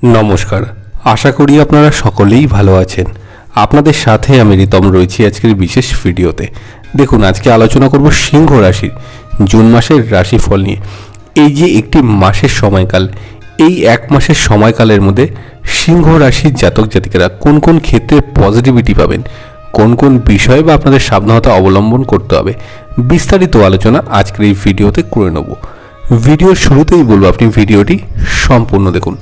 নমস্কার, আশা করি আপনারা সকলেই ভালো আছেন। আপনাদের সাথে আমি রিতম রয়েছি আজকের বিশেষ ভিডিওতে। দেখুন, আজকে আলোচনা করব সিংহ রাশির জুন মাসের রাশিফল নিয়ে। এই যে একটি মাসের সময়কাল, এই এক মাসের সময়কালের মধ্যে সিংহ রাশির জাতক জাতিকারা কোন কোন ক্ষেত্রে পজিটিভিটি পাবেন, কোন কোন বিষয়ে বা আপনাদের সাবধানতা অবলম্বন করতে হবে, বিস্তারিত আলোচনা আজকের এই ভিডিওতে করে নেব। ভিডিওর শুরুতেই বলবো আপনি ভিডিওটি সম্পূর্ণ দেখুন।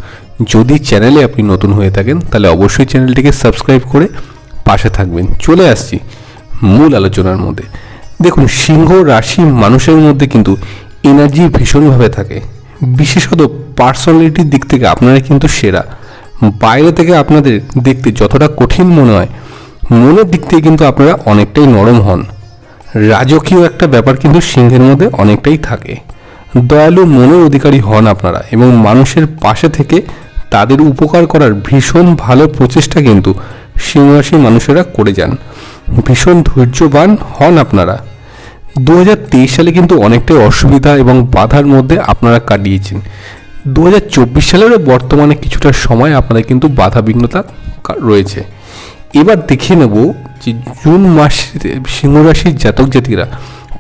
যদি চ্যানেলে আপনি নতুন হয়ে থাকেন তাহলে অবশ্যই চ্যানেলটিকে সাবস্ক্রাইব করে পাশে থাকবেন। চলে আসছি মূল আলোচনার মধ্যে। দেখুন, সিংহ রাশি মানুষের মধ্যে কিন্তু এনার্জি ভীষণভাবে থাকে। বিশেষত পার্সোনালিটির দিক থেকে আপনারা কিন্তু সেরা। বাইরে থেকে আপনাদের দেখতে যতটা কঠিন মনে হয়, মনের দিক থেকে কিন্তু আপনারা অনেকটাই নরম হন। রাজকীয় একটা ব্যাপার কিন্তু সিংহের মধ্যে অনেকটাই থাকে। দয়ালু মনের অধিকারী হন আপনারা এবং মানুষের পাশে থেকে তাদের উপকার করার ভীষণ ভালো প্রচেষ্টা কিন্তু সিংহ রাশির মানুষেরা করে যান। ভীষণ ধৈর্যবান হন আপনারা। 2023 সালে কিন্তু অনেকটাই অসুবিধা এবং বাধার মধ্যে আপনারা কাটিয়েছেন। 2024 সালেরও বর্তমানে কিছুটা সময় আপনাদের কিন্তু বাধা বিঘ্নতা রয়েছে। এবার দেখে নেব যে জুন মাসে সিংহ রাশির জাতক জাতিরা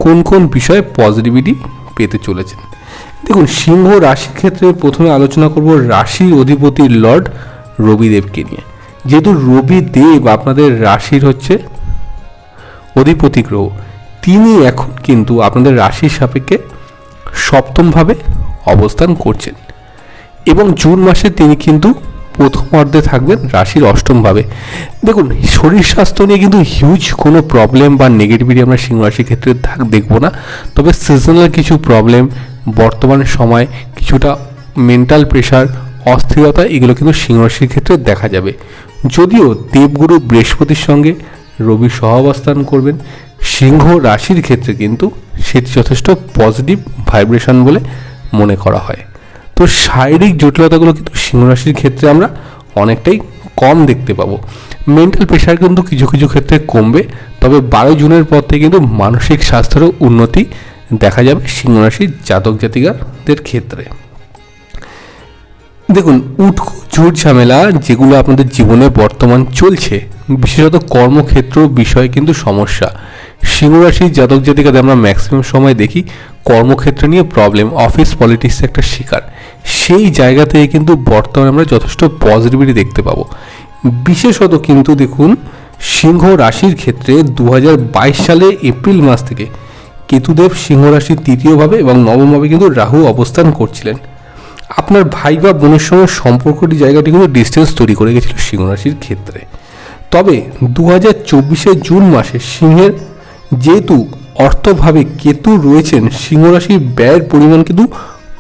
কোন কোন বিষয়ে পজিটিভিটি পেতে চলেছেন। দেখুন, সিংহ রাশির ক্ষেত্রে প্রথমে আলোচনা করব রাশির অধিপতি লর্ড রবিদেবকে নিয়ে। যেহেতু রবিদেব আপনাদের রাশির হচ্ছে অধিপতি গ্রহ, তিনি এখন কিন্তু আপনাদের রাশির সাপেক্ষে সপ্তমভাবে অবস্থান করছেন এবং জুন মাসে তিনি কিন্তু প্রথম অর্ধে থাকবেন রাশির অষ্টমভাবে। দেখুন, শরীর স্বাস্থ্য নিয়ে কিন্তু হিউজ কোনো প্রবলেম বা নেগেটিভিটি আমরা সিংহ রাশির ক্ষেত্রে দেখব না। তবে সিজনাল কিছু প্রবলেম, বর্তমান সময় কিছুটা মেন্টাল প্রেশার, অস্থিরতা, এগুলো কিন্তু সিংহ রাশির ক্ষেত্রে দেখা যাবে। যদিও দেবগুরু বৃহস্পতির সঙ্গে রবি সহাবস্থান করবেন, সিংহ রাশির ক্ষেত্রে কিন্তু সেটি যথেষ্ট পজিটিভ ভাইব্রেশন বলে মনে করা হয়। তো শারীরিক জটিলতাগুলো কিন্তু সিংহ রাশির ক্ষেত্রে আমরা অনেকটাই কম দেখতে পাবো। মেন্টাল প্রেশার কিন্তু কিছু কিছু ক্ষেত্রে কমবে। তবে 12 জুনের পর থেকে কিন্তু মানসিক স্বাস্থ্যেরও উন্নতি দেখা যাবে সিংহ রাশির জাতক জাতিকাদের ক্ষেত্রে। দেখুন, উটকো ঝুট ঝামেলা যেগুলো আপনাদের জীবনে বর্তমান চলছে, বিশেষত কর্মক্ষেত্র বিষয়ে কিন্তু সমস্যা। সিংহ রাশির জাতক জাতিকাদের আমরা ম্যাক্সিমাম সময় দেখি কর্মক্ষেত্র নিয়ে প্রবলেম, অফিস পলিটিক্সে একটা শিকার। সেই জায়গা থেকে কিন্তু বর্তমানে আমরা যথেষ্ট পজিটিভিটি দেখতে পাবো। বিশেষত কিন্তু দেখুন, সিংহ রাশির ক্ষেত্রে 2022 সালে এপ্রিল মাস থেকে কেতুদেব সিংহ রাশির তৃতীয়ভাবে এবং নবমভাবে কিন্তু রাহু অবস্থান করছিলেন। আপনার ভাই বা বোনের সঙ্গে সম্পর্কটি জায়গাটি কিন্তু ডিস্টেন্স তৈরি করে গেছিল সিংহ রাশির ক্ষেত্রে। তবে 2024 জুন মাসে সিংহের যেহেতু অর্থভাবে কেতু রয়েছেন, সিংহ রাশির ব্যয়ের পরিমাণ কিন্তু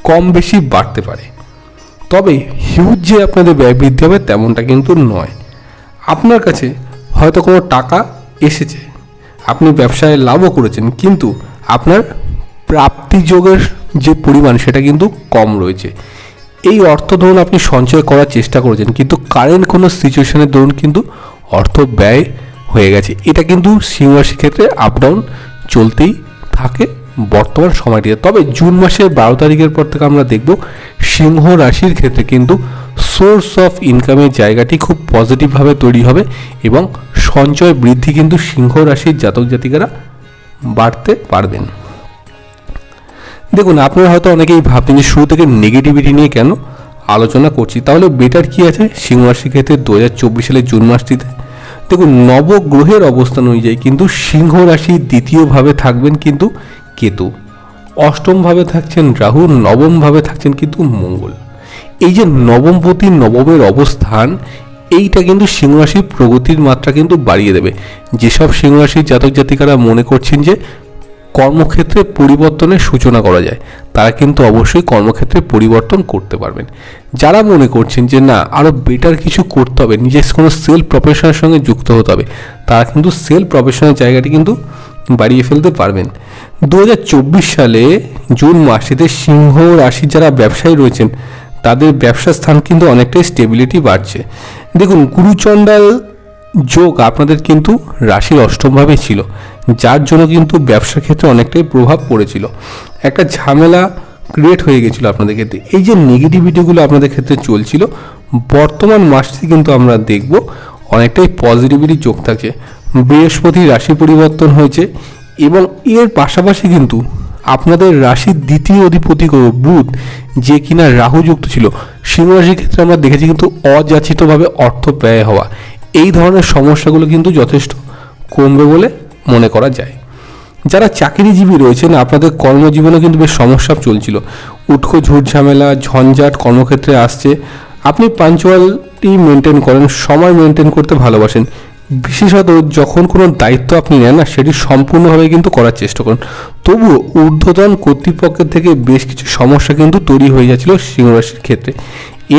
কম বেশি বাড়তে পারে। তবে হিউজ যে আপনাদের ব্যয় বৃদ্ধি হবে তেমনটা কিন্তু নয়। আপনার কাছে হয়তো কোনো টাকা এসেছে, আপনি ব্যবসায় লাভও করেছেন, কিন্তু আপনার প্রাপ্তিযোগের যে পরিমাণ সেটা কিন্তু কম রয়েছে। এই অর্থ ধরুন আপনি সঞ্চয় করার চেষ্টা করেছেন, কিন্তু কারেন্ট কোনো সিচুয়েশনের দরুন কিন্তু অর্থ ব্যয় হয়ে গেছে। এটা কিন্তু সিংহ রাশির ক্ষেত্রে আপ ডাউন চলতেই থাকে বর্তমান সময়টিতে। তবে জুন মাসের 12 তারিখের পর থেকে আমরা দেখব সিংহ রাশির ক্ষেত্রে কিন্তু সোর্স অফ ইনকামের জায়গাটি খুব পজিটিভভাবে তৈরি হবে এবং সঞ্চয় বৃদ্ধি কিন্তু সিংহ রাশির জাতক জাতিকারা বাড়তে পারবেন। দেখুন, আপনারা হয়তো অনেকেই ভাবতেন যে শুরু থেকে নেগেটিভিটি নিয়ে কেন আলোচনা করছি, তাহলে বেটার কি আছে সিংহ রাশির ক্ষেত্রে 2024 সালের জুন মাসটিতে। দেখুন, নবগ্রহের অবস্থান অনুযায়ী কিন্তু সিংহ রাশির দ্বিতীয়ভাবে থাকবেন কিন্তু কেতু, অষ্টমভাবে থাকছেন রাহু, নবমভাবে থাকছেন কিন্তু মঙ্গল। এই যে নবমপতি নবমের অবস্থান, এইটা কিন্তু সিংহ রাশির প্রগতির মাত্রা কিন্তু বাড়িয়ে দেবে। যেসব সিংহ রাশির জাতক জাতিকারা মনে করছেন যে কর্মক্ষেত্রে পরিবর্তনের সূচনা করা যায়, তারা কিন্তু অবশ্যই কর্মক্ষেত্রে পরিবর্তন করতে পারবেন। যারা মনে করছেন যে না, আরও বেটার কিছু করতে হবে, নিজের কোনো সেলফ প্রফেশনের সঙ্গে যুক্ত হতে হবে, তারা কিন্তু সেলফ প্রফেশনের জায়গাটি কিন্তু বাড়িয়ে ফেলতে পারবেন। 2024 সালে জুন মাসেতে সিংহ রাশির যারা ব্যবসায়ী রয়েছেন তাদের ব্যবসা স্থান কিন্তু অনেকটাই স্টেবিলিটি বাড়ছে। দেখুন, গুরুচণ্ডাল যোগ আপনাদের কিন্তু রাশির অষ্টমভাবে ছিল, যার জন্য কিন্তু ব্যবসার ক্ষেত্রে অনেকটাই প্রভাব পড়েছিল। একটা ঝামেলা ক্রিয়েট হয়ে গেছিলো আপনাদের ক্ষেত্রে। এই যে নেগেটিভিটিগুলো আপনাদের ক্ষেত্রে চলছিল, বর্তমান মাসটি কিন্তু আমরা দেখব অনেকটাই পজিটিভিটি যোগ থাকছে। বৃহস্পতি রাশি পরিবর্তন হয়েছে এবং এর পাশাপাশি কিন্তু আপনাদের রাশির দ্বিতীয় অধিপতি বুধ, যে কিনা রাহু যুক্ত ছিল, সিংহ রাশির ক্ষেত্রে আমরা দেখেছি কিন্তু অযাচিতভাবে অর্থ ব্যয় হওয়া, এই ধরনের সমস্যাগুলো কিন্তু যথেষ্ট কমবে বলে মনে করা যায়। যারা চাকরিজীবী রয়েছেন আপনাদের কর্মজীবনে কিন্তু বেশ সমস্যা চলছিল, উটকো ঝুট ঝামেলা ঝঞ্ঝাট কর্মক্ষেত্রে আসছে। আপনি পাঞ্চুয়ালিটি মেনটেন করেন, সময় মেনটেন করতে ভালোবাসেন, বিশেষত যখন কোনো দায়িত্ব আপনি নেন না সেটি সম্পূর্ণভাবে কিন্তু করার চেষ্টা করুন। তবুও ঊর্ধ্বতন কর্তৃপক্ষের থেকে বেশ কিছু সমস্যা কিন্তু তৈরি হয়ে যাচ্ছিল সিংহ রাশির ক্ষেত্রে।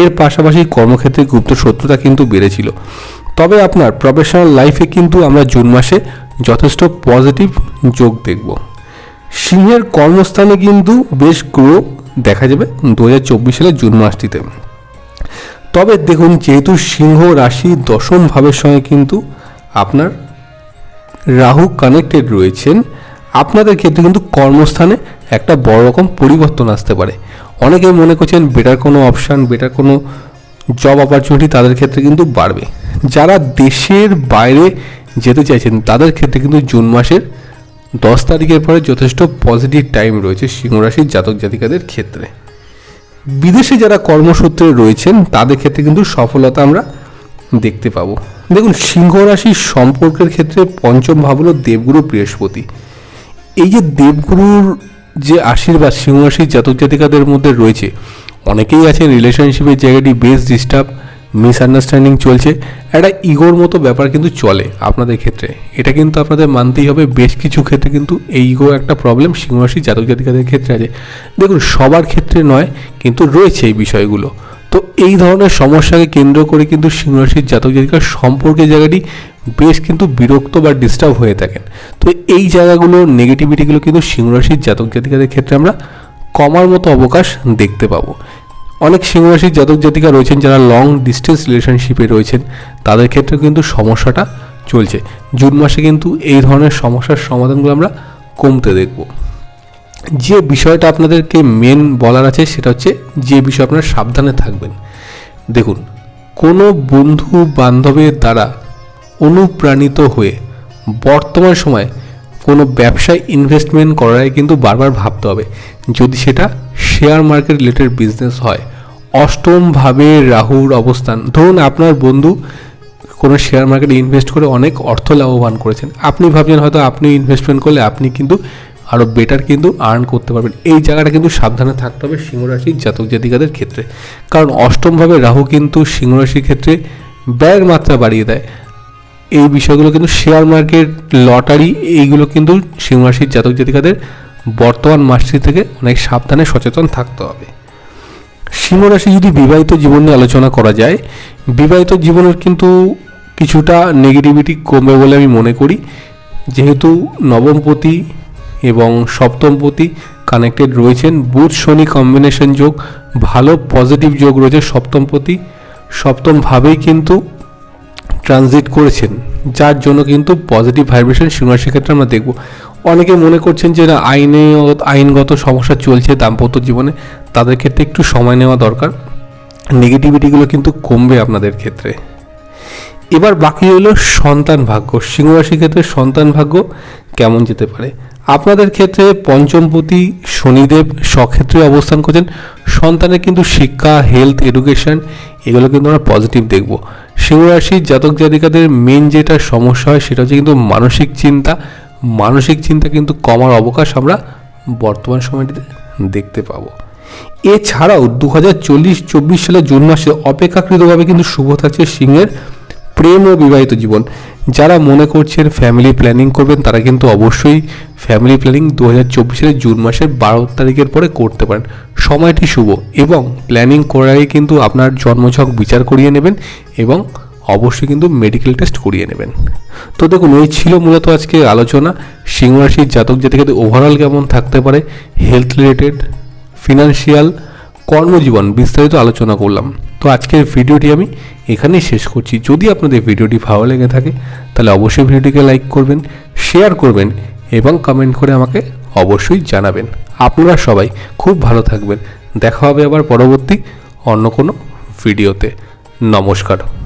এর পাশাপাশি কর্মক্ষেত্রে গুপ্ত শত্রুতা কিন্তু বেড়েছিল। তবে আপনার প্রফেশনাল লাইফে কিন্তু আমরা জুন মাসে যথেষ্ট পজিটিভ যোগ দেখব। সিংহের কর্মস্থানে কিন্তু বেশ গ্রো দেখা যাবে 2024 সালের জুন মাসটিতে। তবে দেখুন, যেহেতু সিংহ রাশি দশম ভাবের সঙ্গে কিন্তু আপনার রাহু কানেক্টেড রয়েছেন, আপনাদের ক্ষেত্রে কিন্তু কর্মস্থানে একটা বড় রকম পরিবর্তন আসতে পারে। অনেকে মনে করছেন বেটার কোনো অপশান, বেটার কোনো জব অপরচুনিটি তাদের ক্ষেত্রে কিন্তু বাড়বে। যারা দেশের বাইরে যেতে চাইছেন তাদের ক্ষেত্রে কিন্তু জুন মাসের 10 তারিখের পরে যথেষ্ট পজিটিভ টাইম রয়েছে সিংহ রাশির জাতক জাতিকাদের ক্ষেত্রে। বিদেশে যারা কর্মসূত্রে রয়েছেন তাদের ক্ষেত্রে কিন্তু সফলতা আমরা দেখতে পাবো। দেখুন, সিংহ রাশির সম্পর্কের ক্ষেত্রে পঞ্চম ভাব হলো দেবগুরু বৃহস্পতি। এই যে দেবগুরুর যে আশীর্বাদ সিংহ রাশির জাতক জাতিকাদের মধ্যে রয়েছে, অনেকেই আছেন রিলেশনশিপের জায়গাটি বেশ ডিস্টার্ব, মিসআন্ডারস্ট্যান্ডিং চলছে, একটা ইগোর মতো ব্যাপার কিন্তু চলে আপনাদের ক্ষেত্রে। এটা কিন্তু আপনাদের মানতেই হবে, বেশ কিছু ক্ষেত্রে কিন্তু এই ইগো একটা প্রবলেম সিংহ রাশির জাতক জাতিকাদের ক্ষেত্রে আছে। দেখুন, সবার ক্ষেত্রে নয়, কিন্তু রয়েছে এই বিষয়গুলো। তো এই ধরনের সমস্যাকে কেন্দ্র করে কিন্তু সিংহ রাশির জাতক জাতিকার সম্পর্কের জায়গাটি বেশ কিন্তু বিরক্ত বা ডিস্টার্ব হয়ে থাকেন। তো এই জায়গাগুলো নেগেটিভিটিগুলো কিন্তু সিংহ রাশির জাতক জাতিকাদের ক্ষেত্রে আমরা কমার মতো অবকাশ দেখতে পাবো। অনেক সিংহ রাশির জাতক জাতিকা রয়েছেন যারা লং ডিস্টেন্স রিলেশনশিপে রয়েছেন, তাদের ক্ষেত্রে কিন্তু সমস্যাটা চলছে। জুন মাসে কিন্তু এই ধরনের সমস্যার সমাধানগুলো আমরা কমতে দেখব। যে বিষয়টা আপনাদেরকে মেন বলার আছে সেটা হচ্ছে যে বিষয়ে আপনারা সাবধানে থাকবেন। দেখুন, কোনো বন্ধু বান্ধবের দ্বারা অনুপ্রাণিত হয়ে বর্তমান সময়ে কোনো ব্যবসায় ইনভেস্টমেন্ট করার কিন্তু বারবার ভাবতে হবে। যদি সেটা শেয়ার মার্কেট রিলেটেড বিজনেস হয়, অষ্টমভাবে রাহুর অবস্থান, ধরুন আপনার বন্ধু কোনো শেয়ার মার্কেটে ইনভেস্ট করে অনেক অর্থ লাভবান করেছেন, আপনি ভাবছেন হয়তো আপনি ইনভেস্টমেন্ট করলে আপনি কিন্তু আরও বেটার কিন্তু আর্ন করতে পারবেন। এই জায়গাটা কিন্তু সাবধানে থাকতে হবে সিংহ রাশির জাতক জাতিকাদের ক্ষেত্রে, কারণ অষ্টমভাবে রাহু কিন্তু সিংহ রাশির ক্ষেত্রে ব্যয়ের মাত্রা বাড়িয়ে দেয়। এই বিষয়গুলো কিন্তু শেয়ার মার্কেট, লটারি, এইগুলো কিন্তু সিংহ রাশির জাতক জাতিকাদের বর্তমান মাসটি থেকে অনেক সাবধানে সচেতন থাকতে হবে। সিংহ রাশি যদি বিবাহিত জীবন নিয়ে আলোচনা করা যায়, বিবাহিত জীবনের কিন্তু কিছুটা নেগেটিভিটি কমবে বলে আমি মনে করি, যেহেতু নবমপতি এবং সপ্তমপতি কানেক্টেড রয়েছেন। বুধ শনি কম্বিনেশন যোগ, ভালো পজিটিভ যোগ রয়েছে। সপ্তমপতি সপ্তমভাবেই কিন্তু ট্রানজিট করেছেন, যার জন্য কিন্তু পজিটিভ ভাইব্রেশন সিংহ রাশির ক্ষেত্রে আমরা দেখব। অনেকে মনে করছেন যে না আইনগত সমস্যা চলছে দাম্পত্য জীবনে, তাদের ক্ষেত্রে একটু সময় নেওয়া দরকার, নেগেটিভিটিগুলো কিন্তু কমবে আপনাদের ক্ষেত্রে। এবার বাকি হলো সন্তান ভাগ্য। সিংহ রাশির ক্ষেত্রে সন্তান ভাগ্য কেমন যেতে পারে? আপনাদের ক্ষেত্রে পঞ্চমপতি শনিদেব স্বক্ষেত্রে অবস্থান করছেন। সন্তানের কিন্তু শিক্ষা, হেলথ, এডুকেশন এগুলো কিন্তু আমরা পজিটিভ দেখব। সিংহ রাশির জাতক জাতিকাদের মেন যেটা সমস্যা হয় সেটা হচ্ছে কিন্তু মানসিক চিন্তা কিন্তু কমার অবকাশ আমরা বর্তমান সময়টিতে দেখতে পাবো। এছাড়াও 2024 সালের জুন মাসে অপেক্ষাকৃতভাবে কিন্তু শুভ থাকছে সিংহের প্রেম ও বিবাহিত জীবন। যারা মনে করছেন ফ্যামিলি প্ল্যানিং করবেন তারা কিন্তু অবশ্যই ফ্যামিলি প্ল্যানিং 2024 সালের জুন মাসের 12 তারিখের পরে করতে পারেন। সময়টি শুভ এবং প্ল্যানিং করার আগে কিন্তু আপনার জন্মছক বিচার করিয়ে নেবেন এবং অবশ্যই কিন্তু মেডিকেল টেস্ট করিয়ে নেবেন। তো দেখুন, এই ছিল মূলত আজকে আলোচনা। সিংহ রাশির জাতক জাতিকাদের ওভারঅল কেমন থাকতে পারে, হেলথ রিলেটেড, ফিনান্সিয়াল, কর্মজীবন বিস্তারিত আলোচনা করলাম। তো আজকের ভিডিওটি আমি এখানেই শেষ করছি। যদি আপনাদের ভিডিওটি ভালো লেগে থাকে তাহলে অবশ্যই ভিডিওটিকে লাইক করবেন, শেয়ার করবেন এবং কমেন্ট করে আমাকে অবশ্যই জানাবেন। আপনারা সবাই খুব ভালো থাকবেন। দেখা হবে আবার পরবর্তী অন্য কোনো ভিডিওতে। নমস্কার।